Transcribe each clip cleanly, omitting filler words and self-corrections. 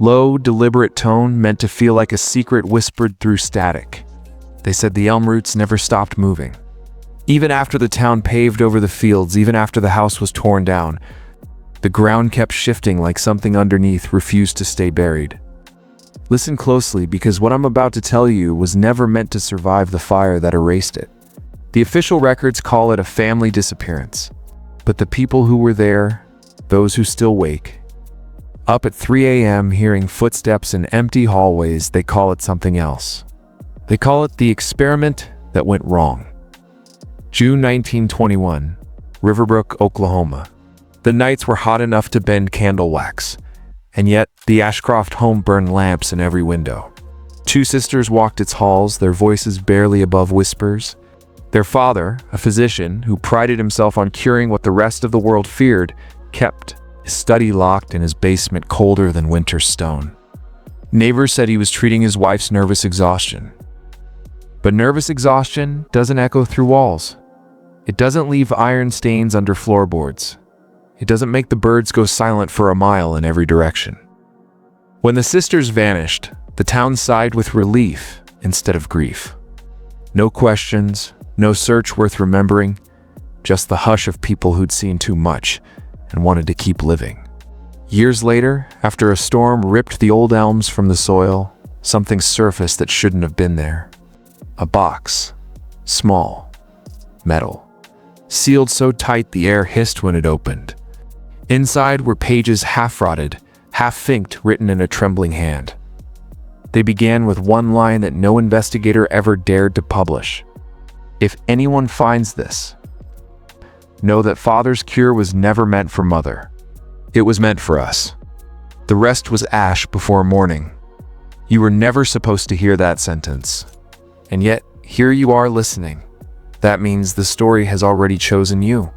Low, deliberate tone meant to feel like a secret whispered through static. They said the elm roots never stopped moving. Even after the town paved over the fields, even after the house was torn down, the ground kept shifting like something underneath refused to stay buried. Listen closely, because what I'm about to tell you was never meant to survive the fire that erased it. The official records call it a family disappearance. But the people who were there, those who still wake, up at 3 a.m. hearing footsteps in empty hallways, they call it something else. They call it the experiment that went wrong. June 1921, Riverbrook, Oklahoma. The nights were hot enough to bend candle wax, and yet the Ashcroft home burned lamps in every window. Two sisters walked its halls, their voices barely above whispers. Their father, a physician who prided himself on curing what the rest of the world feared, kept his study locked in his basement, colder than winter's stone. Neighbors said he was treating his wife's nervous exhaustion. But nervous exhaustion doesn't echo through walls. It doesn't leave iron stains under floorboards. It doesn't make the birds go silent for a mile in every direction. When the sisters vanished, the town sighed with relief instead of grief. No questions, no search worth remembering, just the hush of people who'd seen too much and wanted to keep living. Years later, after a storm ripped the old elms from the soil, something surfaced that shouldn't have been there. A box. Small. Metal. Sealed so tight the air hissed when it opened. Inside were pages half-rotted, half-inked, written in a trembling hand. They began with one line that no investigator ever dared to publish. If anyone finds this, know that Father's cure was never meant for Mother. It was meant for us. The rest was ash before morning. You were never supposed to hear that sentence. And yet, here you are listening. That means the story has already chosen you.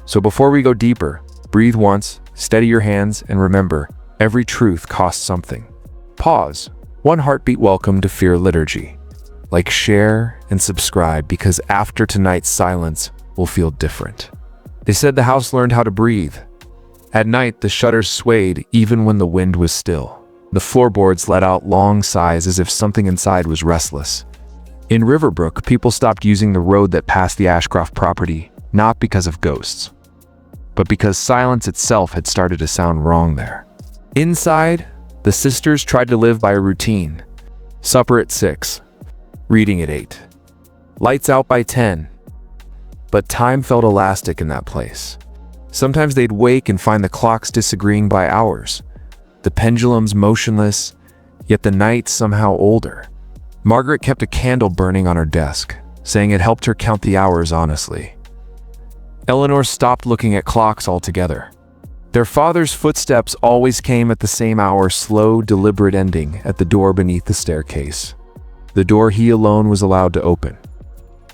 So before we go deeper, breathe once, steady your hands, and remember, every truth costs something. Pause. One heartbeat. Welcome to Fear Liturgy. Like, share, and subscribe, because after tonight's silence will feel different. They said the house learned how to breathe. At night, the shutters swayed even when the wind was still. The floorboards let out long sighs as if something inside was restless. In Riverbrook, people stopped using the road that passed the Ashcroft property, not because of ghosts, but because silence itself had started to sound wrong there. Inside, the sisters tried to live by a routine. Supper at 6, reading at 8, lights out by 10. But time felt elastic in that place. Sometimes they'd wake and find the clocks disagreeing by hours, the pendulums motionless, yet the nights somehow older. Margaret kept a candle burning on her desk, saying it helped her count the hours honestly. Eleanor stopped looking at clocks altogether. Their father's footsteps always came at the same hour, slow, deliberate, ending at the door beneath the staircase. The door he alone was allowed to open.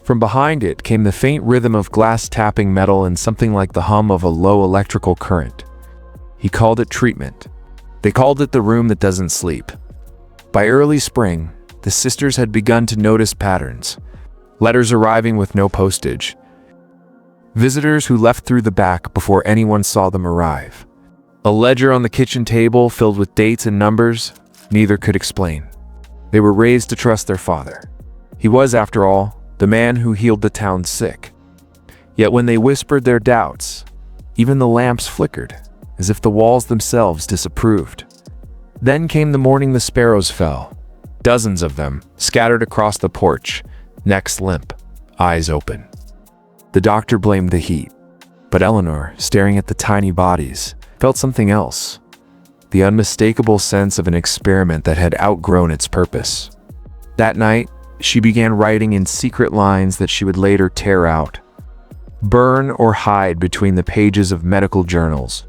From behind it came the faint rhythm of glass tapping metal and something like the hum of a low electrical current. He called it treatment. They called it the room that doesn't sleep. By early spring, the sisters had begun to notice patterns. Letters arriving with no postage. Visitors who left through the back before anyone saw them arrive. A ledger on the kitchen table filled with dates and numbers neither could explain. They were raised to trust their father. He was, after all, the man who healed the town's sick. Yet when they whispered their doubts, even the lamps flickered, as if the walls themselves disapproved. Then came the morning the sparrows fell. Dozens of them, scattered across the porch, necks limp, eyes open. The doctor blamed the heat, but Eleanor, staring at the tiny bodies, felt something else. The unmistakable sense of an experiment that had outgrown its purpose. That night, she began writing in secret lines that she would later tear out, burn or hide between the pages of medical journals.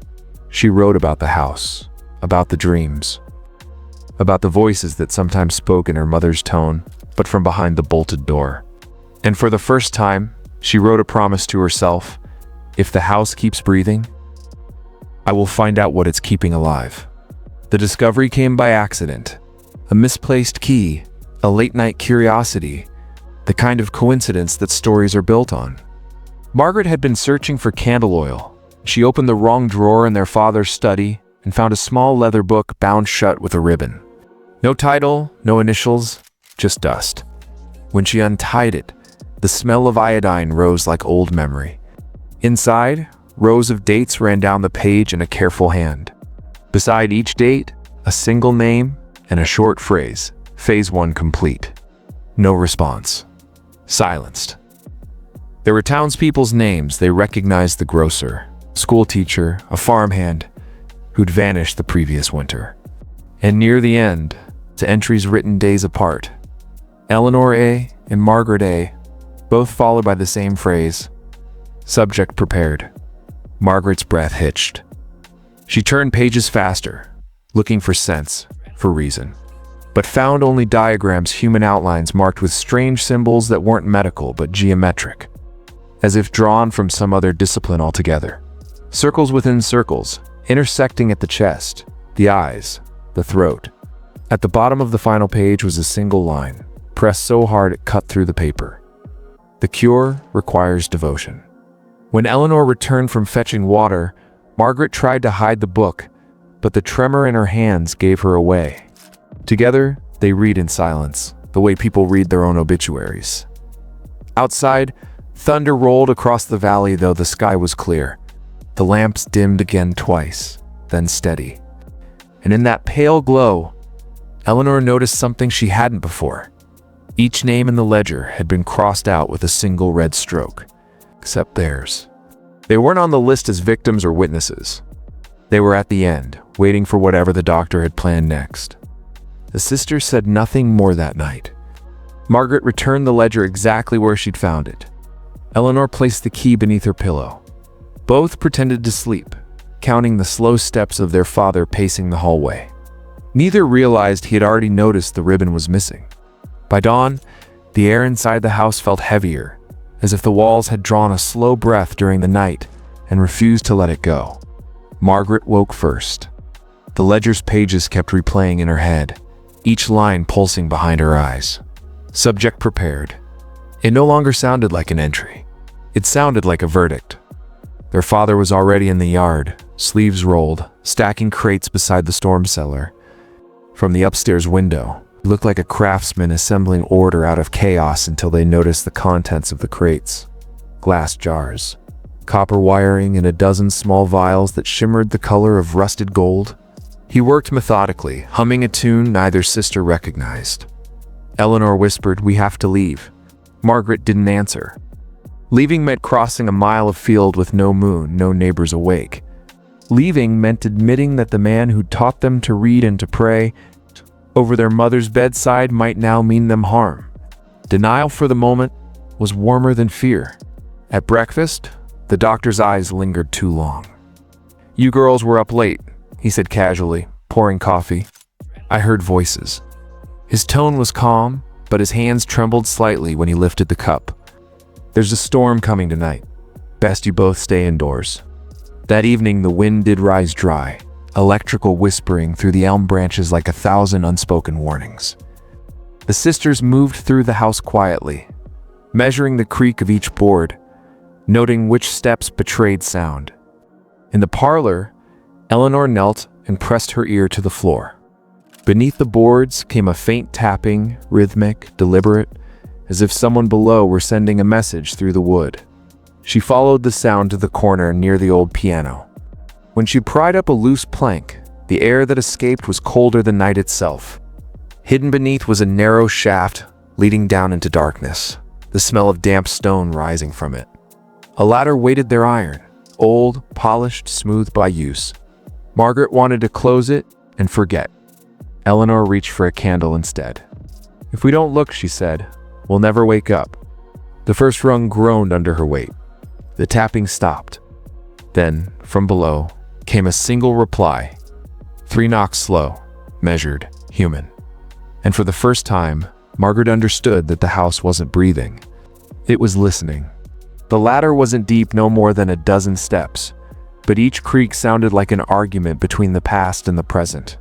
She wrote about the house, about the dreams, about the voices that sometimes spoke in her mother's tone, but from behind the bolted door. And for the first time, she wrote a promise to herself: if the house keeps breathing, I will find out what it's keeping alive. The discovery came by accident. A misplaced key, a late-night curiosity, the kind of coincidence that stories are built on. Margaret had been searching for candle oil. She opened the wrong drawer in their father's study, and found a small leather book bound shut with a ribbon. No title, no initials, just dust. When she untied it, the smell of iodine rose like old memory. Inside, rows of dates ran down the page in a careful hand. Beside each date, a single name and a short phrase, Phase 1 complete. No response. Silenced. There were townspeople's names. They recognized the grocer, school teacher, a farmhand who'd vanished the previous winter. And near the end, the entries written days apart. Eleanor A. and Margaret A., both followed by the same phrase. Subject prepared. Margaret's breath hitched. She turned pages faster, looking for sense, for reason, but found only diagrams, human outlines marked with strange symbols that weren't medical but geometric, as if drawn from some other discipline altogether. Circles within circles, intersecting at the chest, the eyes, the throat. At the bottom of the final page was a single line, pressed so hard it cut through the paper. The cure requires devotion. When Eleanor returned from fetching water, Margaret tried to hide the book, but the tremor in her hands gave her away. Together, they read in silence, the way people read their own obituaries. Outside, thunder rolled across the valley, though the sky was clear. The lamps dimmed again twice, then steady. And in that pale glow, Eleanor noticed something she hadn't before. Each name in the ledger had been crossed out with a single red stroke, except theirs. They weren't on the list as victims or witnesses. They were at the end, waiting for whatever the doctor had planned next. The sisters said nothing more that night. Margaret returned the ledger exactly where she'd found it. Eleanor placed the key beneath her pillow. Both pretended to sleep, counting the slow steps of their father pacing the hallway. Neither realized he had already noticed the ribbon was missing. By dawn, the air inside the house felt heavier, as if the walls had drawn a slow breath during the night and refused to let it go. Margaret woke first. The ledger's pages kept replaying in her head, each line pulsing behind her eyes. Subject prepared. It no longer sounded like an entry. It sounded like a verdict. Their father was already in the yard, sleeves rolled, stacking crates beside the storm cellar. From the upstairs window, he looked like a craftsman assembling order out of chaos until they noticed the contents of the crates. Glass jars, copper wiring, and a dozen small vials that shimmered the color of rusted gold. He worked methodically, humming a tune neither sister recognized. Eleanor whispered, "We have to leave." Margaret didn't answer. Leaving meant crossing a mile of field with no moon, no neighbors awake. Leaving meant admitting that the man who taught them to read and to pray over their mother's bedside might now mean them harm. Denial for the moment was warmer than fear. At breakfast, the doctor's eyes lingered too long. "You girls were up late," he said casually, pouring coffee. I heard voices. His tone was calm, but his hands trembled slightly when he lifted the cup. "There's a storm coming tonight. Best you both stay indoors." That evening, the wind did rise dry, electrical whispering through the elm branches like 1,000 unspoken warnings. The sisters moved through the house quietly, measuring the creak of each board, noting which steps betrayed sound. In the parlor, Eleanor knelt and pressed her ear to the floor. Beneath the boards came a faint tapping, rhythmic, deliberate, as if someone below were sending a message through the wood. She followed the sound to the corner near the old piano. When she pried up a loose plank, the air that escaped was colder than night itself. Hidden beneath was a narrow shaft leading down into darkness, the smell of damp stone rising from it. A ladder weighted their iron, old, polished, smooth by use. Margaret wanted to close it and forget. Eleanor reached for a candle instead. "If we don't look," she said, "we'll never wake up." The first rung groaned under her weight. The tapping stopped. Then, from below, came a single reply. 3 knocks slow, measured, human. And for the first time, Margaret understood that the house wasn't breathing. It was listening. The ladder wasn't deep, no more than a dozen steps, but each creak sounded like an argument between the past and the present.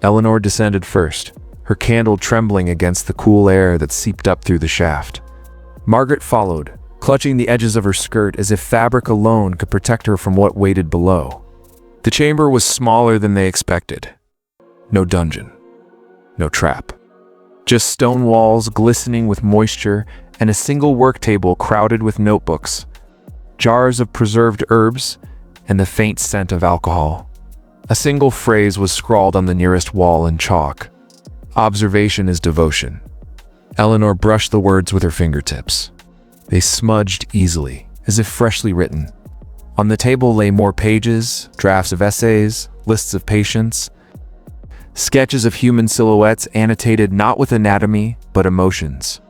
Eleanor descended first, her candle trembling against the cool air that seeped up through the shaft. Margaret followed, clutching the edges of her skirt as if fabric alone could protect her from what waited below. The chamber was smaller than they expected. No dungeon. No trap. Just stone walls glistening with moisture and a single work table crowded with notebooks, jars of preserved herbs, and the faint scent of alcohol. A single phrase was scrawled on the nearest wall in chalk. Observation is devotion. Eleanor brushed the words with her fingertips. They smudged easily, as if freshly written. On the table lay more pages, drafts of essays, lists of patients, sketches of human silhouettes annotated not with anatomy, but emotions.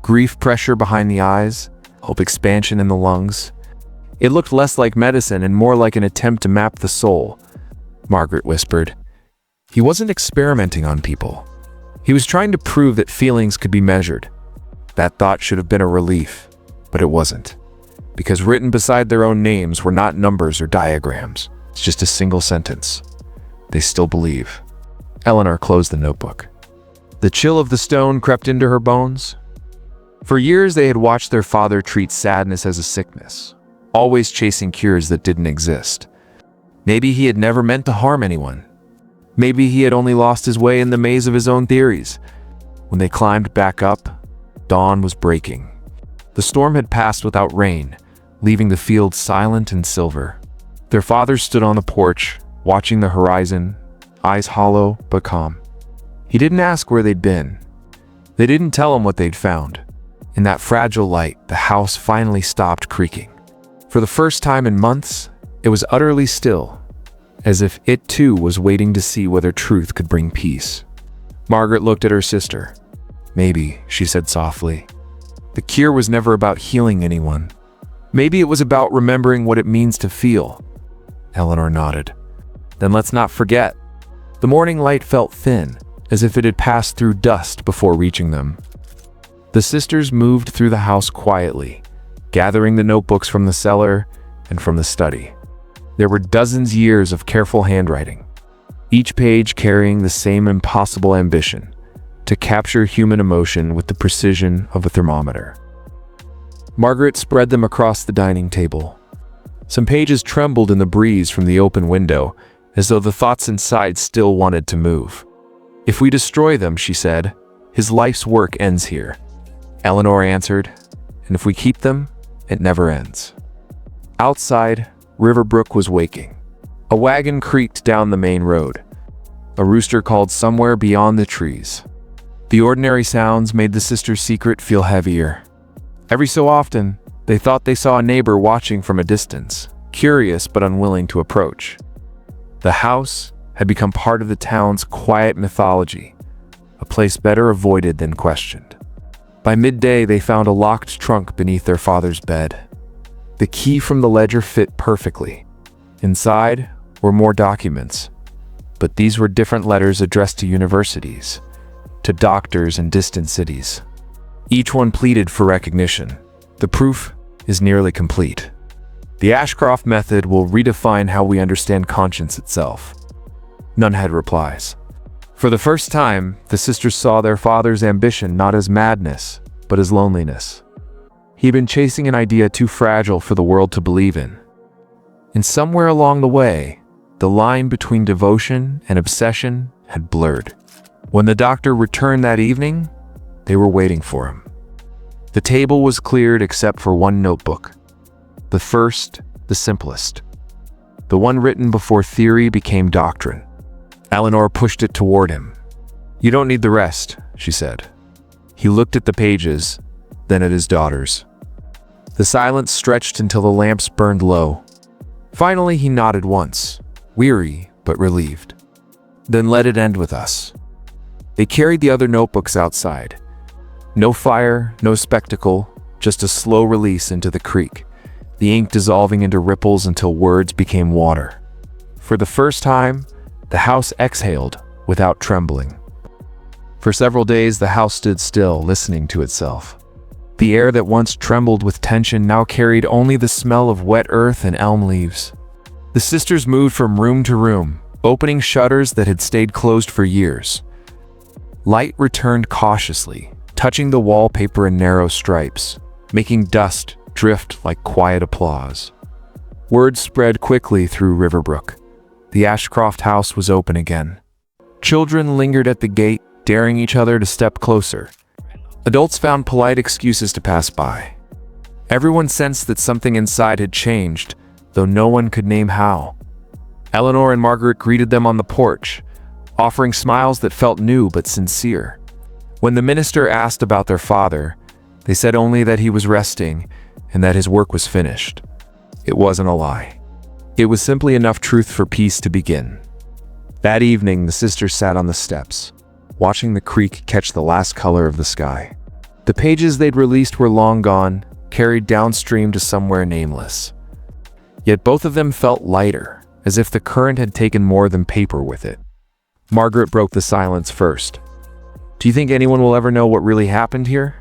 Grief pressure behind the eyes, hope expansion in the lungs. It looked less like medicine and more like an attempt to map the soul, Margaret whispered. He wasn't experimenting on people. He was trying to prove that feelings could be measured. That thought should have been a relief, but it wasn't. Because written beside their own names were not numbers or diagrams. It's just a single sentence. They still believe. Eleanor closed the notebook. The chill of the stone crept into her bones. For years they had watched their father treat sadness as a sickness, always chasing cures that didn't exist. Maybe he had never meant to harm anyone. Maybe he had only lost his way in the maze of his own theories. When they climbed back up, dawn was breaking. The storm had passed without rain, leaving the field silent and silver. Their father stood on the porch, watching the horizon, eyes hollow but calm. He didn't ask where they'd been. They didn't tell him what they'd found. In that fragile light, the house finally stopped creaking. For the first time in months, it was utterly still, as if it too was waiting to see whether truth could bring peace. Margaret looked at her sister. Maybe, she said softly. The cure was never about healing anyone. Maybe it was about remembering what it means to feel. Eleanor nodded. Then let's not forget. The morning light felt thin, as if it had passed through dust before reaching them. The sisters moved through the house quietly, gathering the notebooks from the cellar and from the study. There were dozens of years of careful handwriting, each page carrying the same impossible ambition, to capture human emotion with the precision of a thermometer. Margaret spread them across the dining table. Some pages trembled in the breeze from the open window, as though the thoughts inside still wanted to move. If we destroy them, she said, his life's work ends here. Eleanor answered, and if we keep them, it never ends. Outside, Riverbrook was waking. A wagon creaked down the main road. A rooster called somewhere beyond the trees. The ordinary sounds made the sisters' secret feel heavier. Every so often, they thought they saw a neighbor watching from a distance, curious but unwilling to approach. The house had become part of the town's quiet mythology, a place better avoided than questioned. By midday, they found a locked trunk beneath their father's bed. The key from the ledger fit perfectly. Inside were more documents, but these were different letters addressed to universities, to doctors in distant cities. Each one pleaded for recognition. The proof is nearly complete. The Ashcroft method will redefine how we understand conscience itself. None had replies. For the first time, the sisters saw their father's ambition not as madness, but as loneliness. He'd been chasing an idea too fragile for the world to believe in. And somewhere along the way, the line between devotion and obsession had blurred. When the doctor returned that evening, they were waiting for him. The table was cleared except for one notebook. The first, the simplest. The one written before theory became doctrine. Eleanor pushed it toward him. "You don't need the rest," she said. He looked at the pages, then at his daughters. The silence stretched until the lamps burned low. Finally, he nodded once, weary but relieved. "Then let it end with us." They carried the other notebooks outside. No fire, no spectacle, just a slow release into the creek, the ink dissolving into ripples until words became water. For the first time, the house exhaled without trembling. For several days, the house stood still, listening to itself. The air that once trembled with tension now carried only the smell of wet earth and elm leaves. The sisters moved from room to room, opening shutters that had stayed closed for years. Light returned cautiously, touching the wallpaper in narrow stripes, making dust drift like quiet applause. Word spread quickly through Riverbrook. The Ashcroft house was open again. Children lingered at the gate, daring each other to step closer. Adults found polite excuses to pass by. Everyone sensed that something inside had changed, though no one could name how. Eleanor and Margaret greeted them on the porch, offering smiles that felt new but sincere. When the minister asked about their father, they said only that he was resting and that his work was finished. It wasn't a lie. It was simply enough truth for peace to begin. That evening, the sisters sat on the steps, watching the creek catch the last color of the sky. The pages they'd released were long gone, carried downstream to somewhere nameless. Yet both of them felt lighter, as if the current had taken more than paper with it. Margaret broke the silence first. "Do you think anyone will ever know what really happened here?"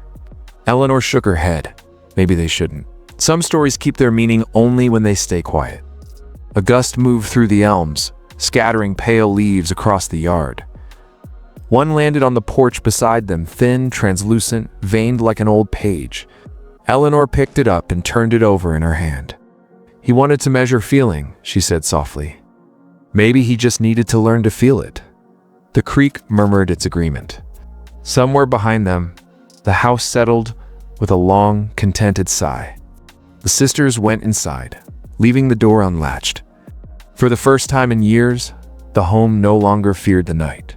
Eleanor shook her head. Maybe they shouldn't. Some stories keep their meaning only when they stay quiet. A gust moved through the elms, scattering pale leaves across the yard. One landed on the porch beside them, thin, translucent, veined like an old page. Eleanor picked it up and turned it over in her hand. "He wanted to measure feeling," she said softly. "Maybe he just needed to learn to feel it." The creek murmured its agreement. Somewhere behind them, the house settled with a long, contented sigh. The sisters went inside, leaving the door unlatched. For the first time in years, the home no longer feared the night.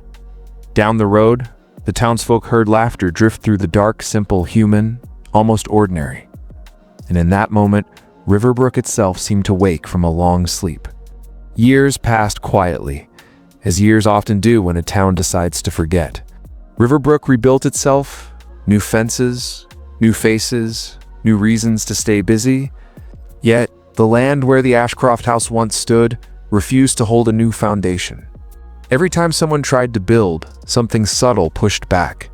Down the road, the townsfolk heard laughter drift through the dark, simple, human, almost ordinary. And in that moment, Riverbrook itself seemed to wake from a long sleep. Years passed quietly, as years often do when a town decides to forget. Riverbrook rebuilt itself, new fences, new faces, new reasons to stay busy. Yet, the land where the Ashcroft house once stood refused to hold a new foundation. Every time someone tried to build, something subtle pushed back.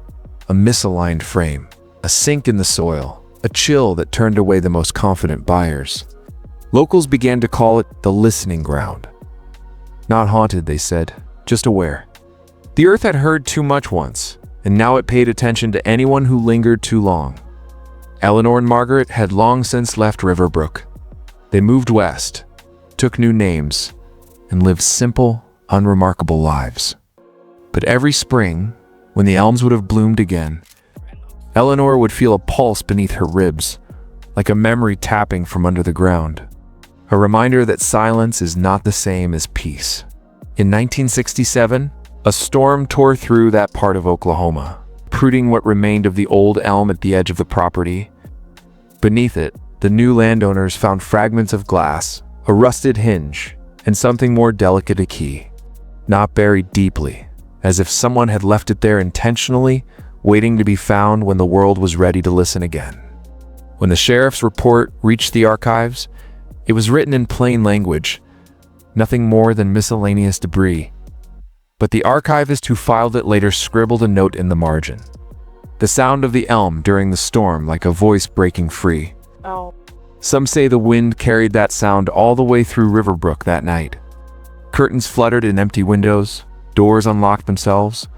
A misaligned frame, a sink in the soil, a chill that turned away the most confident buyers. Locals began to call it the listening ground. Not haunted, they said, just aware. The earth had heard too much once, and now it paid attention to anyone who lingered too long. Eleanor and Margaret had long since left Riverbrook. They moved west, took new names, and lived simple, unremarkable lives. But every spring, when the elms would have bloomed again, Eleanor would feel a pulse beneath her ribs, like a memory tapping from under the ground. A reminder that silence is not the same as peace. In 1967, a storm tore through that part of Oklahoma, uprooting what remained of the old elm at the edge of the property. Beneath it, the new landowners found fragments of glass, a rusted hinge, and something more delicate, a key. Not buried deeply, as if someone had left it there intentionally, waiting to be found when the world was ready to listen again. When the sheriff's report reached the archives, it was written in plain language, nothing more than miscellaneous debris. But the archivist who filed it later scribbled a note in the margin. The sound of the elm during the storm, like a voice breaking free. Oh. Some say the wind carried that sound all the way through Riverbrook that night. Curtains fluttered in empty windows, doors unlocked themselves,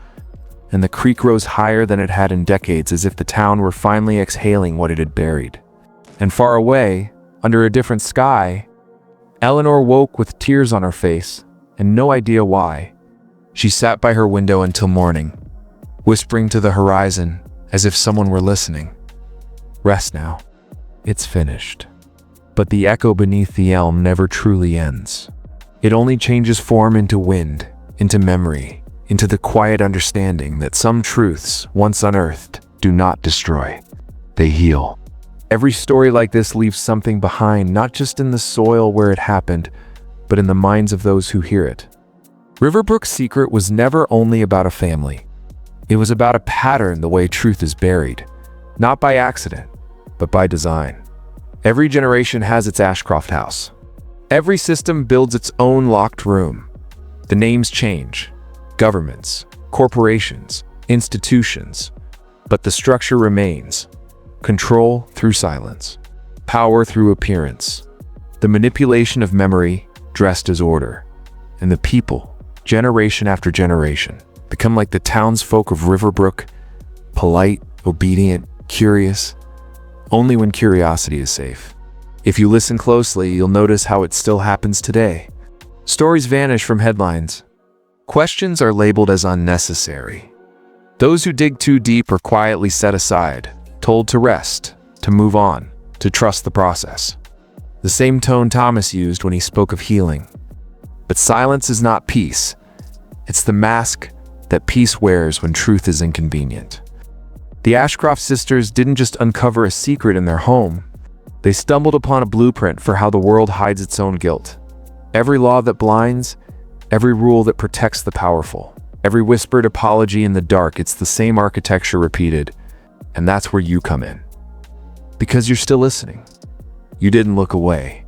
and the creek rose higher than it had in decades, as if the town were finally exhaling what it had buried. And far away, under a different sky, Eleanor woke with tears on her face, and no idea why. She sat by her window until morning, whispering to the horizon as if someone were listening. Rest now. It's finished. But the echo beneath the elm never truly ends. It only changes form into wind, into memory, into the quiet understanding that some truths, once unearthed, do not destroy. They heal. Every story like this leaves something behind, not just in the soil where it happened, but in the minds of those who hear it. Riverbrook's secret was never only about a family. It was about a pattern, the way truth is buried, not by accident, but by design. Every generation has its Ashcroft house. Every system builds its own locked room. The names change, governments, corporations, institutions, but the structure remains. Control through silence, power through appearance, the manipulation of memory dressed as order, and the people, generation after generation, become like the townsfolk of Riverbrook, polite, obedient, curious, only when curiosity is safe. If you listen closely, you'll notice how it still happens today. Stories vanish from headlines. Questions are labeled as unnecessary. Those who dig too deep are quietly set aside, told to rest, to move on, to trust the process. The same tone Thomas used when he spoke of healing. But silence is not peace. It's the mask that peace wears when truth is inconvenient. The Ashcroft sisters didn't just uncover a secret in their home. They stumbled upon a blueprint for how the world hides its own guilt. Every law that blinds, every rule that protects the powerful, every whispered apology in the dark, it's the same architecture repeated. And that's where you come in. Because you're still listening. You didn't look away.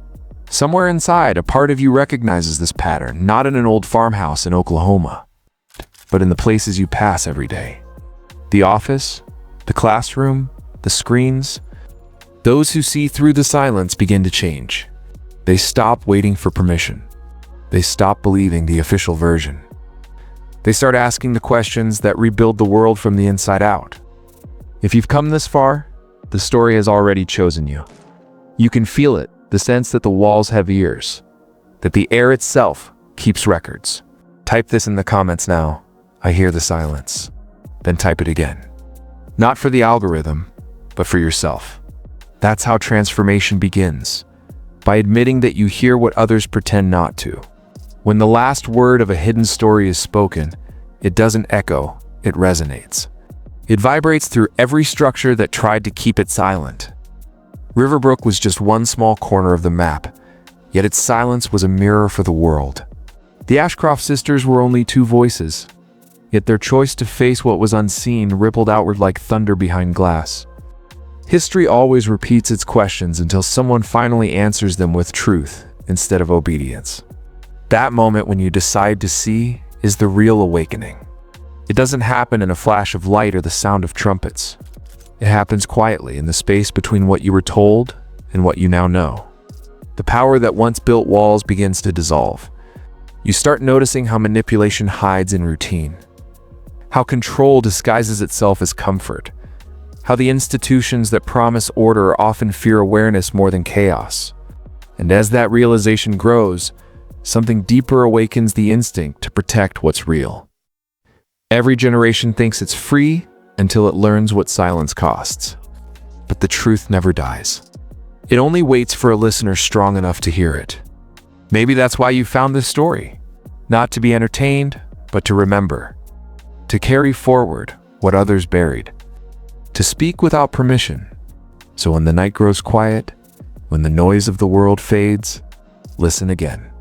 Somewhere inside, a part of you recognizes this pattern, not in an old farmhouse in Oklahoma, but in the places you pass every day. The office, the classroom, the screens. Those who see through the silence begin to change. They stop waiting for permission. They stop believing the official version. They start asking the questions that rebuild the world from the inside out. If you've come this far, the story has already chosen you. You can feel it, the sense that the walls have ears, that the air itself keeps records. Type this in the comments now. I hear the silence. Then type it again. Not for the algorithm, but for yourself. That's how transformation begins, by admitting that you hear what others pretend not to. When the last word of a hidden story is spoken, it doesn't echo, it resonates. It vibrates through every structure that tried to keep it silent. Riverbrook was just one small corner of the map, yet its silence was a mirror for the world. The Ashcroft sisters were only two voices, yet their choice to face what was unseen rippled outward like thunder behind glass. History always repeats its questions until someone finally answers them with truth instead of obedience. That moment when you decide to see is the real awakening. It doesn't happen in a flash of light or the sound of trumpets. It happens quietly in the space between what you were told and what you now know. The power that once built walls begins to dissolve. You start noticing how manipulation hides in routine, how control disguises itself as comfort, how the institutions that promise order often fear awareness more than chaos. And as that realization grows, something deeper awakens the instinct to protect what's real. Every generation thinks it's free until it learns what silence costs. But the truth never dies. It only waits for a listener strong enough to hear it. Maybe that's why you found this story. Not to be entertained, but to remember. To carry forward what others buried. To speak without permission. So when the night grows quiet, when the noise of the world fades, listen again.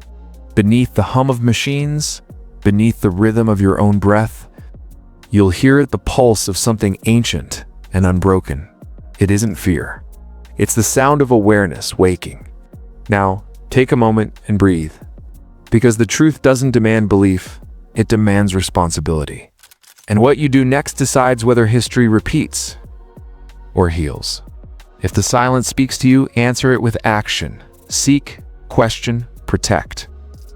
Beneath the hum of machines, beneath the rhythm of your own breath, you'll hear the pulse of something ancient and unbroken. It isn't fear. It's the sound of awareness waking. Now, take a moment and breathe. Because the truth doesn't demand belief, it demands responsibility. And what you do next decides whether history repeats or heals. If the silence speaks to you, answer it with action. Seek, question, protect.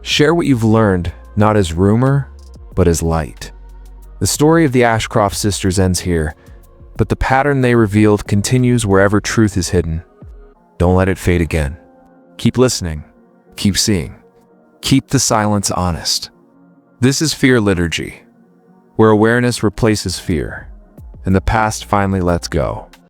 Share what you've learned, not as rumor, but as light. The story of the Ashcroft sisters ends here, but the pattern they revealed continues wherever truth is hidden. Don't let it fade again. Keep listening. Keep seeing. Keep the silence honest. This is Fear Liturgy, where awareness replaces fear, and the past finally lets go.